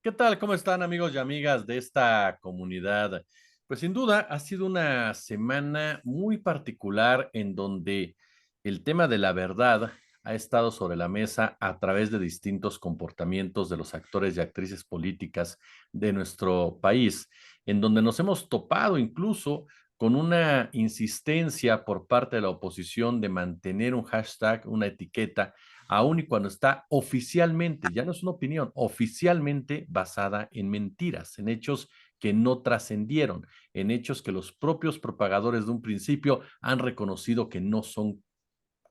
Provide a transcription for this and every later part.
¿Qué tal? ¿Cómo están amigos y amigas de esta comunidad? Pues sin duda ha sido una semana muy particular en donde el tema de la verdad ha estado sobre la mesa a través de distintos comportamientos de los actores y actrices políticas de nuestro país, en donde nos hemos topado incluso con una insistencia por parte de la oposición de mantener un hashtag, una etiqueta aun y cuando está oficialmente, ya no es una opinión, oficialmente basada en mentiras, en hechos que no trascendieron, en hechos que los propios propagadores de un principio han reconocido que no son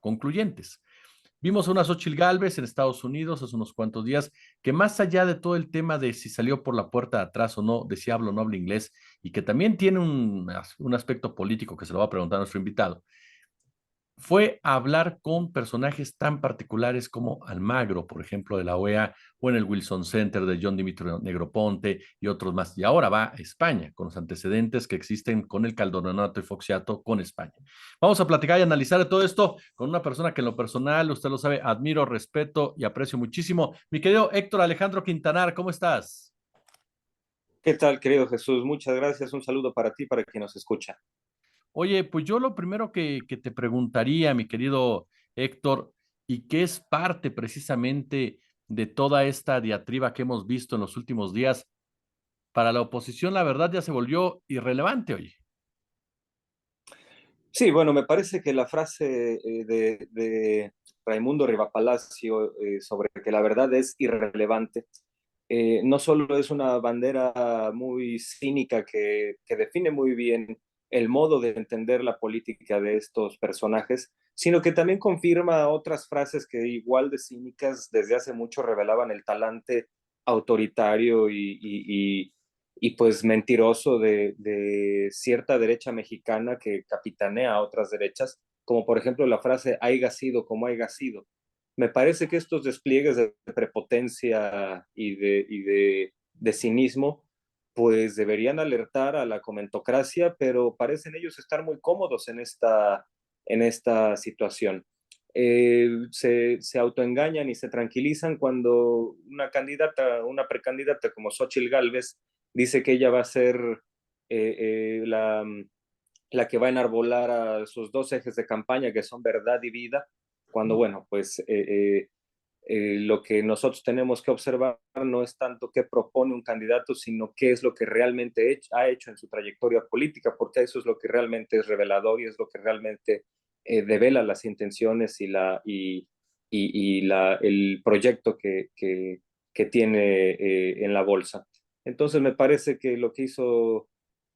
concluyentes. Vimos a una Xochitl Gálvez en Estados Unidos hace unos cuantos días, que más allá de todo el tema de si salió por la puerta de atrás o no, de si habla o no habla inglés, y que también tiene un aspecto político que se lo va a preguntar a nuestro invitado, fue a hablar con personajes tan particulares como Almagro, por ejemplo, de la OEA, o en el Wilson Center de John Dimitro Negroponte y otros más. Y ahora va a España, con los antecedentes que existen con el Calderonato y Foxiato con España. Vamos a platicar y analizar de todo esto con una persona que en lo personal, usted lo sabe, admiro, respeto y aprecio muchísimo. Mi querido Héctor Alejandro Quintanar, ¿cómo estás? ¿Qué tal, querido Jesús? Muchas gracias. Un saludo para ti, para quien nos escucha. Oye, pues yo lo primero que te preguntaría, mi querido Héctor, y que es parte precisamente de toda esta diatriba que hemos visto en los últimos días, para la oposición la verdad ya se volvió irrelevante, oye. Sí, bueno, me parece que la frase de Raimundo Rivapalacio sobre que la verdad es irrelevante, no solo es una bandera muy cínica que define muy bien el modo de entender la política de estos personajes, sino que también confirma otras frases que igual de cínicas desde hace mucho revelaban el talante autoritario y pues mentiroso de cierta derecha mexicana que capitanea a otras derechas, como por ejemplo la frase haiga sido como haiga sido. Me parece que estos despliegues de prepotencia y de cinismo, pues deberían alertar a la comentocracia, pero parecen ellos estar muy cómodos en esta situación. Se autoengañan y se tranquilizan cuando una precandidata como Xochitl Gálvez dice que ella va a ser la que va a enarbolar a sus dos ejes de campaña, que son verdad y vida, cuando, bueno, pues lo que nosotros tenemos que observar no es tanto qué propone un candidato, sino qué es lo que realmente ha hecho en su trayectoria política, porque eso es lo que realmente es revelador y es lo que realmente devela las intenciones y el proyecto que tiene en la bolsa. Entonces me parece que lo que hizo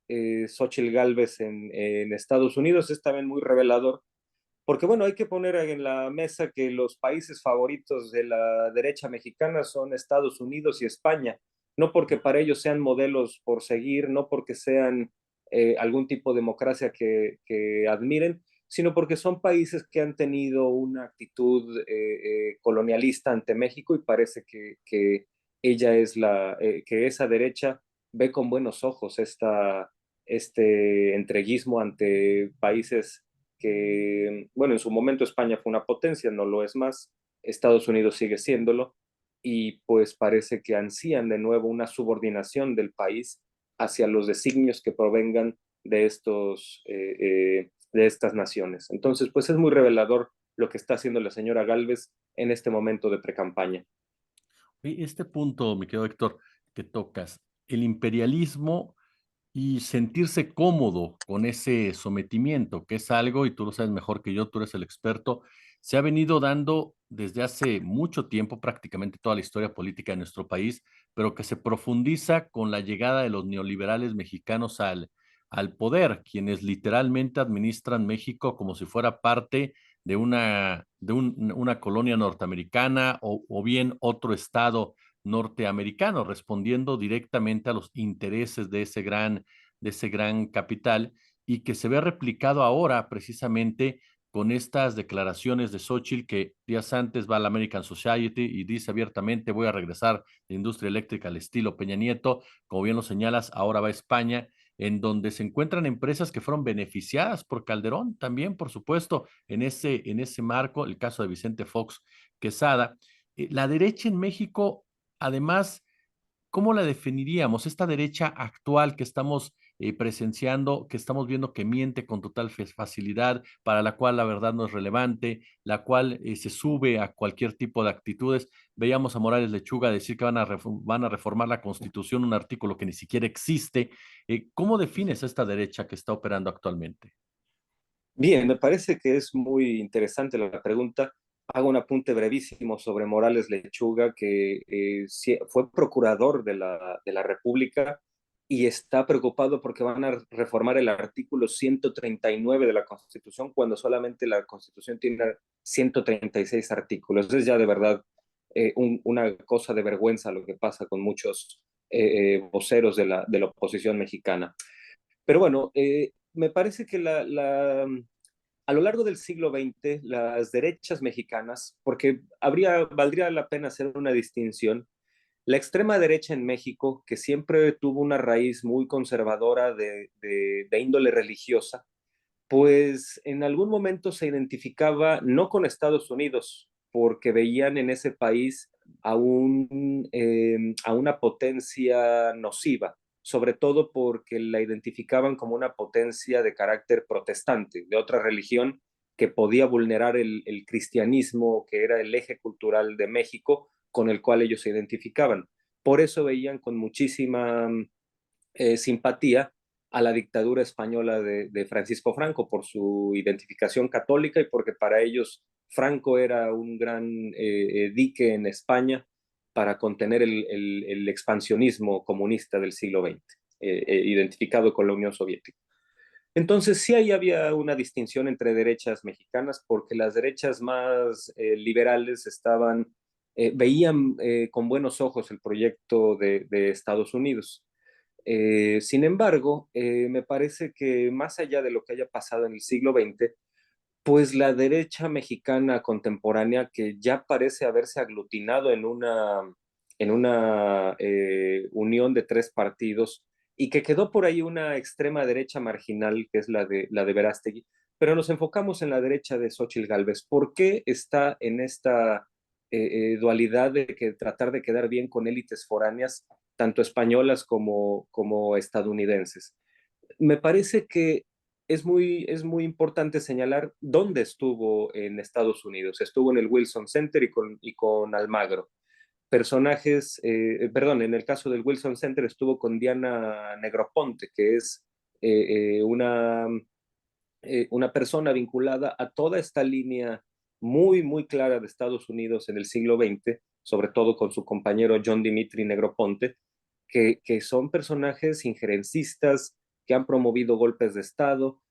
Xochitl Gálvez en Estados Unidos es también muy revelador, porque bueno, hay que poner en la mesa que los países favoritos de la derecha mexicana son Estados Unidos y España, no porque para ellos sean modelos por seguir, no porque sean algún tipo de democracia que admiren, sino porque son países que han tenido una actitud colonialista ante México y parece que ella es que esa derecha ve con buenos ojos este entreguismo ante países que, bueno, en su momento España fue una potencia, no lo es más, Estados Unidos sigue siéndolo, y pues parece que ansían de nuevo una subordinación del país hacia los designios que provengan de estas naciones. Entonces, pues es muy revelador lo que está haciendo la señora Galvez en este momento de precampaña. Oye, este punto, mi querido Héctor, que tocas, el imperialismo y sentirse cómodo con ese sometimiento, que es algo, y tú lo sabes mejor que yo, tú eres el experto, se ha venido dando desde hace mucho tiempo, prácticamente toda la historia política de nuestro país, pero que se profundiza con la llegada de los neoliberales mexicanos al poder, quienes literalmente administran México como si fuera parte de una colonia norteamericana o bien otro estado norteamericano, respondiendo directamente a los intereses de ese gran capital y que se ve replicado ahora precisamente con estas declaraciones de Xochitl que días antes va a la American Society y dice abiertamente voy a regresar de industria eléctrica al estilo Peña Nieto, como bien lo señalas, ahora va a España, en donde se encuentran empresas que fueron beneficiadas por Calderón, también, por supuesto, en ese marco, el caso de Vicente Fox Quesada. La derecha en México, además, ¿cómo la definiríamos? Esta derecha actual que estamos presenciando, que estamos viendo que miente con total facilidad, para la cual la verdad no es relevante, la cual se sube a cualquier tipo de actitudes. Veíamos a Morales Lechuga decir que van a reformar la Constitución, un artículo que ni siquiera existe. ¿Cómo defines esta derecha que está operando actualmente? Bien, me parece que es muy interesante la pregunta. Hago un apunte brevísimo sobre Morales Lechuga, que fue procurador de la República y está preocupado porque van a reformar el artículo 139 de la Constitución cuando solamente la Constitución tiene 136 artículos. Es ya de verdad una cosa de vergüenza lo que pasa con muchos voceros de la oposición mexicana. Pero bueno, me parece que a lo largo del siglo XX, las derechas mexicanas, porque valdría la pena hacer una distinción, la extrema derecha en México, que siempre tuvo una raíz muy conservadora de índole religiosa, pues en algún momento se identificaba no con Estados Unidos, porque veían en ese país a una potencia nociva, sobre todo porque la identificaban como una potencia de carácter protestante, de otra religión que podía vulnerar el cristianismo, que era el eje cultural de México, con el cual ellos se identificaban. Por eso veían con muchísima simpatía a la dictadura española de Francisco Franco por su identificación católica y porque para ellos Franco era un gran dique en España para contener el expansionismo comunista del siglo XX, identificado con la Unión Soviética. Entonces sí ahí había una distinción entre derechas mexicanas porque las derechas más liberales veían con buenos ojos el proyecto de Estados Unidos. Sin embargo, me parece que más allá de lo que haya pasado en el siglo XX, pues la derecha mexicana contemporánea, que ya parece haberse aglutinado en una unión de tres partidos y que quedó por ahí una extrema derecha marginal, que es la de Verástegui, pero nos enfocamos en la derecha de Xóchitl Gálvez. ¿Por qué está en esta dualidad de que tratar de quedar bien con élites foráneas, tanto españolas como estadounidenses? Me parece que es muy importante señalar dónde estuvo en Estados Unidos. Estuvo en el Wilson Center y con Almagro. Perdón, en el caso del Wilson Center estuvo con Diana Negroponte, que es eh, eh, una, una persona vinculada a toda esta línea muy, muy clara de Estados Unidos en el siglo XX, sobre todo con su compañero John Dimitri Negroponte, que son personajes injerencistas, que han promovido golpes de Estado,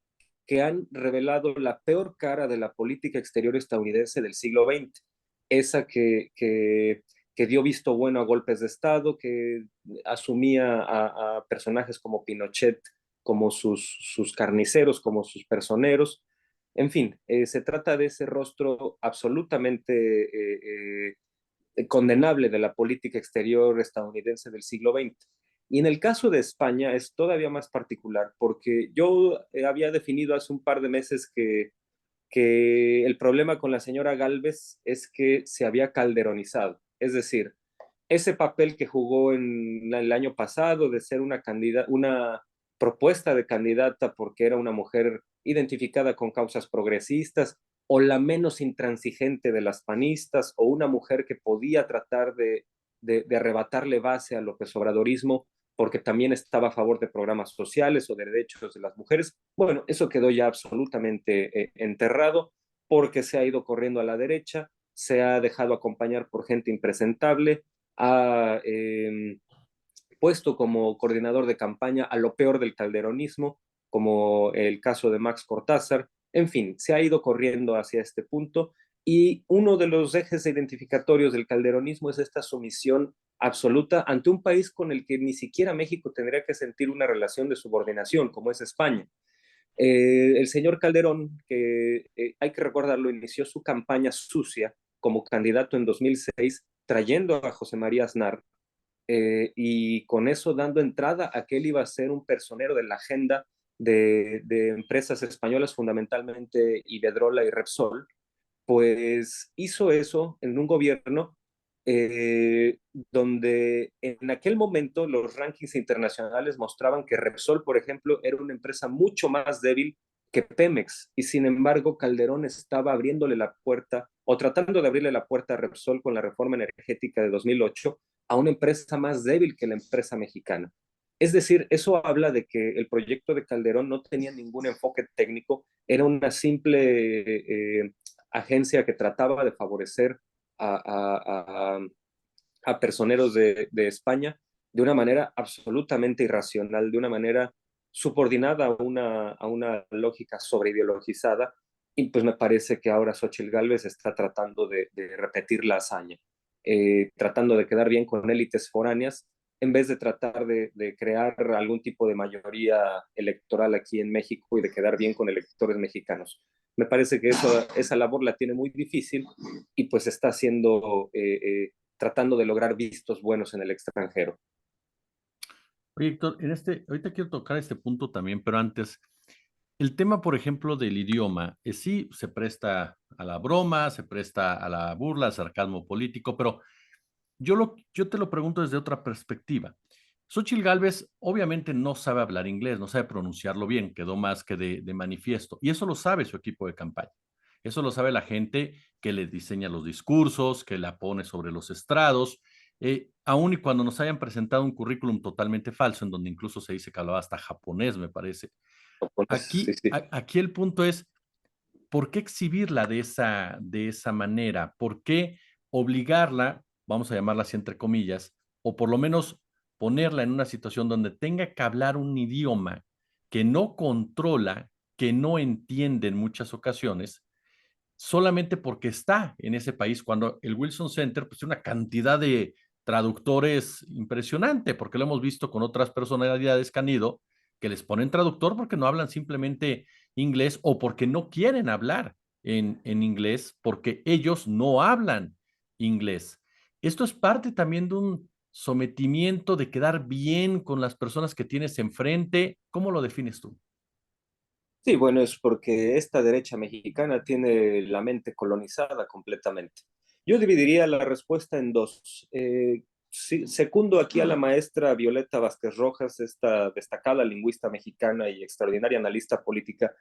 que han revelado la peor cara de la política exterior estadounidense del siglo XX, esa que dio visto bueno a golpes de Estado, que asumía a personajes como Pinochet como sus carniceros, como sus personeros. En fin, se trata de ese rostro absolutamente condenable de la política exterior estadounidense del siglo XX. Y en el caso de España es todavía más particular porque yo había definido hace un par de meses que el problema con la señora Galvez es que se había calderonizado. Es decir, ese papel que jugó en el año pasado de ser una propuesta de candidata porque era una mujer identificada con causas progresistas o la menos intransigente de las panistas o una mujer que podía tratar de arrebatarle base al López Obradorismo porque también estaba a favor de programas sociales o de derechos de las mujeres. Bueno, eso quedó ya absolutamente enterrado porque se ha ido corriendo a la derecha, se ha dejado acompañar por gente impresentable, ha puesto como coordinador de campaña a lo peor del calderonismo, como el caso de Max Cortázar. En fin, se ha ido corriendo hacia este punto y uno de los ejes identificatorios del calderonismo es esta sumisión absoluta ante un país con el que ni siquiera México tendría que sentir una relación de subordinación, como es España. El señor Calderón, que hay que recordarlo, inició su campaña sucia como candidato en 2006, trayendo a José María Aznar, y con eso dando entrada a que él iba a ser un personero de la agenda de empresas españolas, fundamentalmente Iberdrola y Repsol, pues hizo eso en un gobierno donde en aquel momento los rankings internacionales mostraban que Repsol, por ejemplo, era una empresa mucho más débil que Pemex, y sin embargo Calderón estaba abriéndole la puerta o tratando de abrirle la puerta a Repsol con la reforma energética de 2008 a una empresa más débil que la empresa mexicana. Es decir, eso habla de que el proyecto de Calderón no tenía ningún enfoque técnico, era una simple agencia que trataba de favorecer a, a, a personeros de España de una manera absolutamente irracional, de una manera subordinada a una lógica sobreideologizada, y pues me parece que ahora Xochitl Gálvez está tratando de repetir la hazaña, tratando de quedar bien con élites foráneas, en vez de tratar de crear algún tipo de mayoría electoral aquí en México y de quedar bien con electores mexicanos. Me parece que esa labor la tiene muy difícil y pues está haciendo tratando de lograr vistos buenos en el extranjero. Oye, Héctor, ahorita quiero tocar este punto también, pero antes, el tema, por ejemplo, del idioma, sí se presta a la broma, se presta a la burla, al sarcasmo político, pero yo te lo pregunto desde otra perspectiva. Xochitl Gálvez obviamente no sabe hablar inglés, no sabe pronunciarlo bien, quedó más que de manifiesto, y eso lo sabe su equipo de campaña. Eso lo sabe la gente que le diseña los discursos, que la pone sobre los estrados, aun y cuando nos hayan presentado un currículum totalmente falso, en donde incluso se dice que hablaba hasta japonés, me parece. Sí, sí. Aquí el punto es, ¿por qué exhibirla de esa manera? ¿Por qué obligarla, vamos a llamarla así entre comillas, o por lo menos ponerla en una situación donde tenga que hablar un idioma que no controla, que no entiende en muchas ocasiones, solamente porque está en ese país, cuando el Wilson Center pues tiene una cantidad de traductores impresionante, porque lo hemos visto con otras personalidades que han ido, que les ponen traductor porque no hablan simplemente inglés o porque no quieren hablar en inglés, porque ellos no hablan inglés. Esto es parte también de un sometimiento, de quedar bien con las personas que tienes enfrente. ¿Cómo lo defines tú? Sí, bueno, es porque esta derecha mexicana tiene la mente colonizada completamente. Yo dividiría la respuesta en dos. Sí, secundo aquí a la maestra Violeta Vázquez Rojas, esta destacada lingüista mexicana y extraordinaria analista política,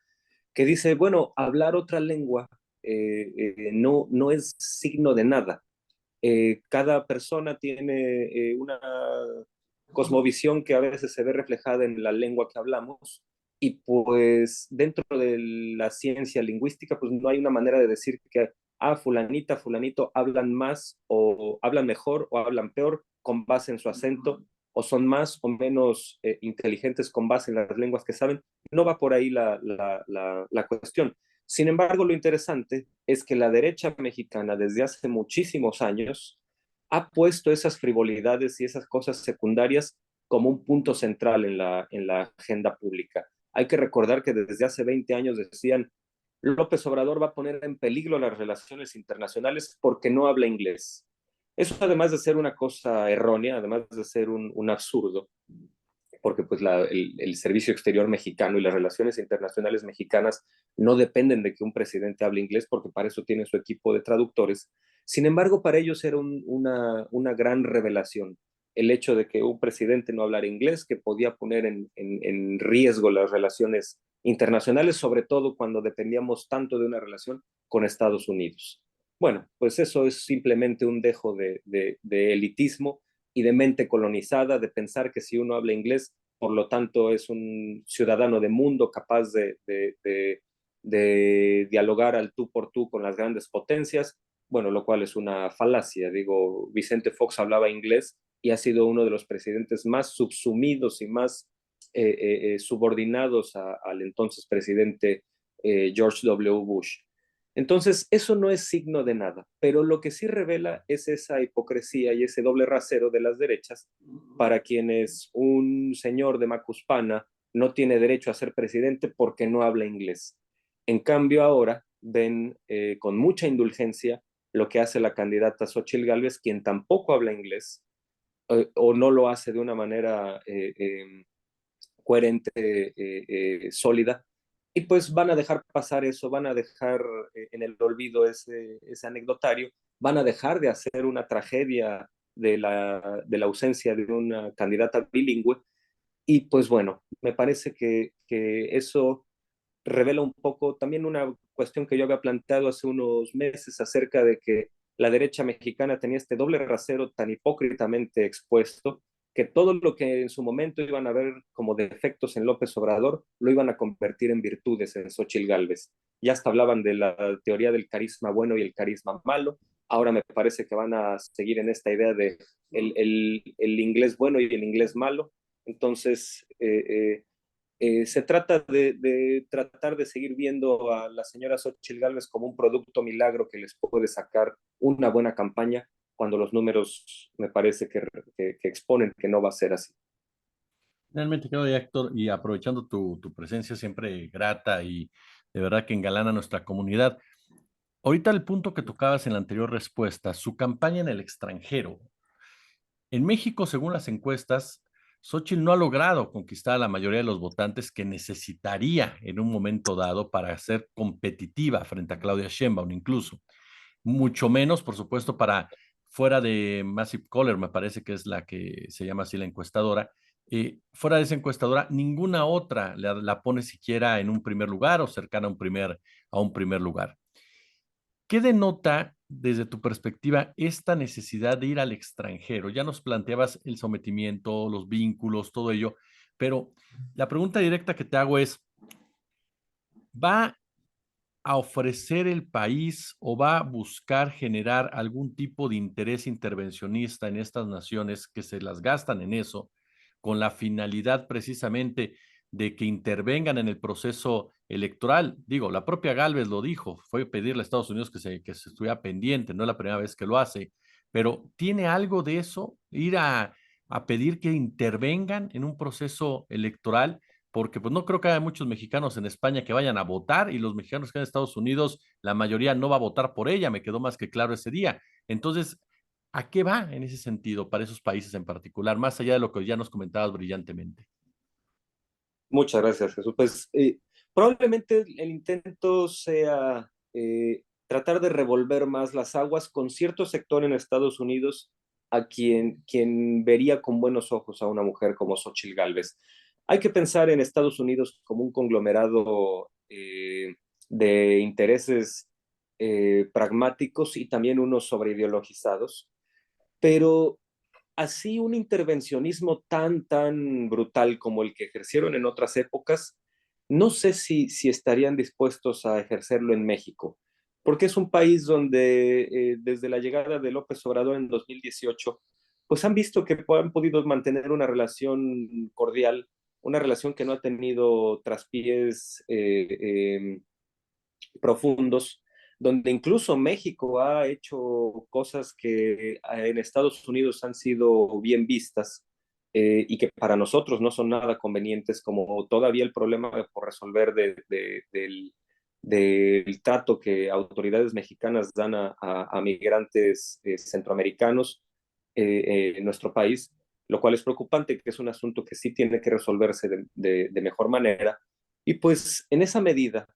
que dice, bueno, hablar otra lengua no es signo de nada. Cada persona tiene una cosmovisión que a veces se ve reflejada en la lengua que hablamos, y pues dentro de la ciencia lingüística pues no hay una manera de decir que fulanita, fulanito hablan más o hablan mejor o hablan peor con base en su acento, o son más o menos inteligentes con base en las lenguas que saben. No va por ahí la cuestión. Sin embargo, lo interesante es que la derecha mexicana desde hace muchísimos años ha puesto esas frivolidades y esas cosas secundarias como un punto central en la agenda pública. Hay que recordar que desde hace 20 años decían, López Obrador va a poner en peligro las relaciones internacionales porque no habla inglés. Eso, además de ser una cosa errónea, además de ser un absurdo, porque pues el servicio exterior mexicano y las relaciones internacionales mexicanas no dependen de que un presidente hable inglés, porque para eso tiene su equipo de traductores. Sin embargo, para ellos era una gran revelación el hecho de que un presidente no hablara inglés, que podía poner en riesgo las relaciones internacionales, sobre todo cuando dependíamos tanto de una relación con Estados Unidos. Bueno, pues eso es simplemente un dejo de elitismo y de mente colonizada, de pensar que si uno habla inglés, por lo tanto es un ciudadano de mundo capaz de dialogar al tú por tú con las grandes potencias, bueno, lo cual es una falacia. Digo, Vicente Fox hablaba inglés y ha sido uno de los presidentes más subsumidos y más subordinados al entonces presidente George W. Bush. Entonces, eso no es signo de nada, pero lo que sí revela es esa hipocresía y ese doble rasero de las derechas, para quienes un señor de Macuspana no tiene derecho a ser presidente porque no habla inglés. En cambio, ahora ven con mucha indulgencia lo que hace la candidata Xochitl Gálvez, quien tampoco habla inglés, o no lo hace de una manera coherente, sólida, y pues van a dejar pasar eso, van a dejar en el olvido ese anecdotario, van a dejar de hacer una tragedia de la ausencia de una candidata bilingüe. Y pues bueno, me parece que eso revela un poco también una cuestión que yo había planteado hace unos meses acerca de que la derecha mexicana tenía este doble rasero tan hipócritamente expuesto que todo lo que en su momento iban a ver como defectos en López Obrador lo iban a convertir en virtudes en Xóchitl Gálvez. Ya hasta hablaban de la teoría del carisma bueno y el carisma malo. Ahora me parece que van a seguir en esta idea de el inglés bueno y el inglés malo. Entonces, se trata de tratar de seguir viendo a la señora Xochitl Gálvez como un producto milagro que les puede sacar una buena campaña cuando los números me parece que exponen que no va a ser así. Realmente creo, Héctor, y aprovechando tu presencia siempre grata y de verdad que engalana nuestra comunidad. Ahorita el punto que tocabas en la anterior respuesta, su campaña en el extranjero. En México, según las encuestas, Xochitl no ha logrado conquistar a la mayoría de los votantes que necesitaría en un momento dado para ser competitiva frente a Claudia Sheinbaum incluso. Mucho menos, por supuesto, para fuera de Massive Caller, me parece que es la que se llama así la encuestadora. Fuera de esa encuestadora, ninguna otra la pone siquiera en un primer lugar o cercana a un primer lugar. ¿Qué denota desde tu perspectiva esta necesidad de ir al extranjero? Ya nos planteabas el sometimiento, los vínculos, todo ello, pero la pregunta directa que te hago es, ¿va a ofrecer el país o va a buscar generar algún tipo de interés intervencionista en estas naciones que se las gastan en eso, con la finalidad precisamente de que intervengan en el proceso electoral? Digo, la propia Gálvez lo dijo, fue pedirle a Estados Unidos que se estuviera pendiente, no es la primera vez que lo hace, pero ¿tiene algo de eso ir a pedir que intervengan en un proceso electoral? Porque pues no creo que haya muchos mexicanos en España que vayan a votar y los mexicanos que en Estados Unidos, la mayoría no va a votar por ella, me quedó más que claro ese día. Entonces, ¿a qué va en ese sentido para esos países en particular, más allá de lo que ya nos comentabas brillantemente? Muchas gracias, Jesús. Pues probablemente el intento sea tratar de revolver más las aguas con cierto sector en Estados Unidos a quien vería con buenos ojos a una mujer como Xochitl Gálvez. Hay que pensar en Estados Unidos como un conglomerado de intereses pragmáticos y también unos sobreideologizados, pero así un intervencionismo tan brutal como el que ejercieron en otras épocas, no sé si estarían dispuestos a ejercerlo en México, porque es un país donde desde la llegada de López Obrador en 2018, pues han visto que han podido mantener una relación cordial, una relación que no ha tenido traspiés profundos, donde incluso México ha hecho cosas que en Estados Unidos han sido bien vistas y que para nosotros no son nada convenientes, como todavía el problema por resolver del trato que autoridades mexicanas dan a migrantes centroamericanos en nuestro país, lo cual es preocupante, que es un asunto que sí tiene que resolverse de mejor manera. Y pues en esa medida,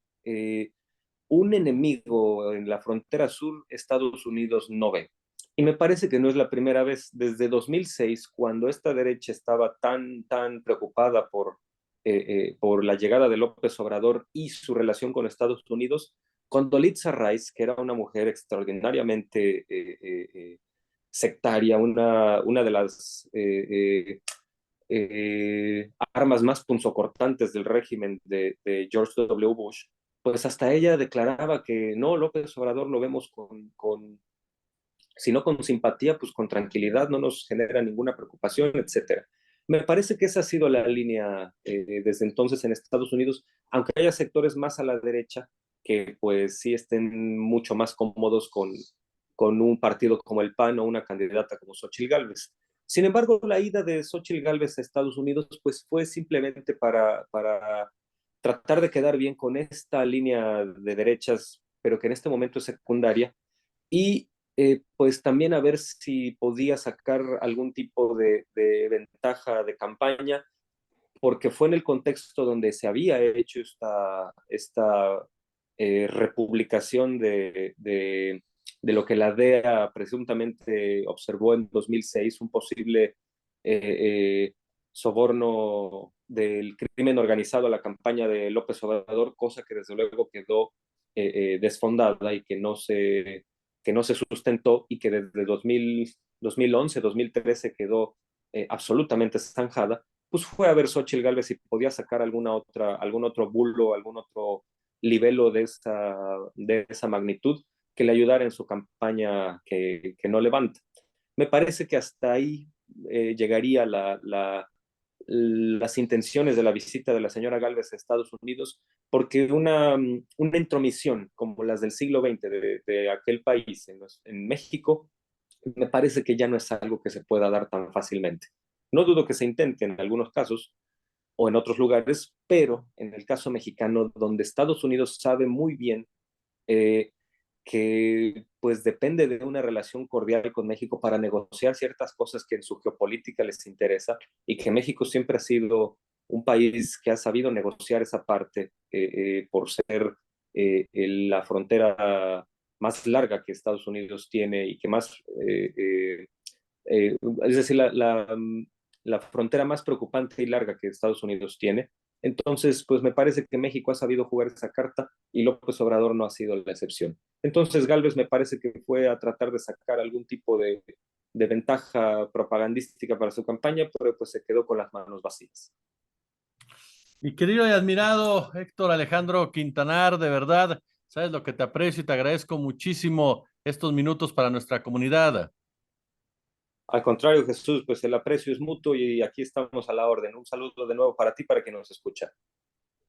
un enemigo en la frontera sur, Estados Unidos no ve. Y me parece que no es la primera vez. Desde 2006, cuando esta derecha estaba tan preocupada por la llegada de López Obrador y su relación con Estados Unidos, Condoleezza Rice, que era una mujer extraordinariamente sectaria, una de las armas más punzocortantes del régimen de George W. Bush, pues hasta ella declaraba que no, López Obrador lo vemos si no con simpatía, pues con tranquilidad, no nos genera ninguna preocupación, etcétera. Me parece que esa ha sido la línea desde entonces en Estados Unidos, aunque haya sectores más a la derecha que pues sí estén mucho más cómodos con un partido como el PAN o una candidata como Xochitl Gálvez. Sin embargo, la ida de Xochitl Gálvez a Estados Unidos pues fue simplemente para tratar de quedar bien con esta línea de derechas, pero que en este momento es secundaria, y pues también a ver si podía sacar algún tipo de ventaja de campaña, porque fue en el contexto donde se había hecho esta republicación de de lo que la DEA presuntamente observó en 2006, un posible soborno del crimen organizado a la campaña de López Obrador, cosa que desde luego quedó desfondada y que no se sustentó y que desde 2011, 2013 quedó absolutamente zanjada, pues fue a ver Xochitl Gálvez si podía sacar algún otro bulo, algún otro libelo de esa magnitud que le ayudara en su campaña que no levanta. Me parece que hasta ahí llegaría las intenciones de la visita de la señora Gálvez a Estados Unidos, porque una intromisión como las del siglo XX de aquel país en México, me parece que ya no es algo que se pueda dar tan fácilmente. No dudo que se intente en algunos casos o en otros lugares, pero en el caso mexicano, donde Estados Unidos sabe muy bien eh, que pues depende de una relación cordial con México para negociar ciertas cosas que en su geopolítica les interesa y que México siempre ha sido un país que ha sabido negociar esa parte por ser la frontera más larga que Estados Unidos tiene y que más, es decir, la frontera más preocupante y larga que Estados Unidos tiene. Entonces, pues me parece que México ha sabido jugar esa carta y López Obrador no ha sido la excepción. Entonces, Galvez me parece que fue a tratar de sacar algún tipo de ventaja propagandística para su campaña, pero pues se quedó con las manos vacías. Mi querido y admirado Héctor Alejandro Quintanar, de verdad, sabes lo que te aprecio y te agradezco muchísimo estos minutos para nuestra comunidad. Al contrario, Jesús, pues el aprecio es mutuo y aquí estamos a la orden. Un saludo de nuevo para ti, para quien nos escucha.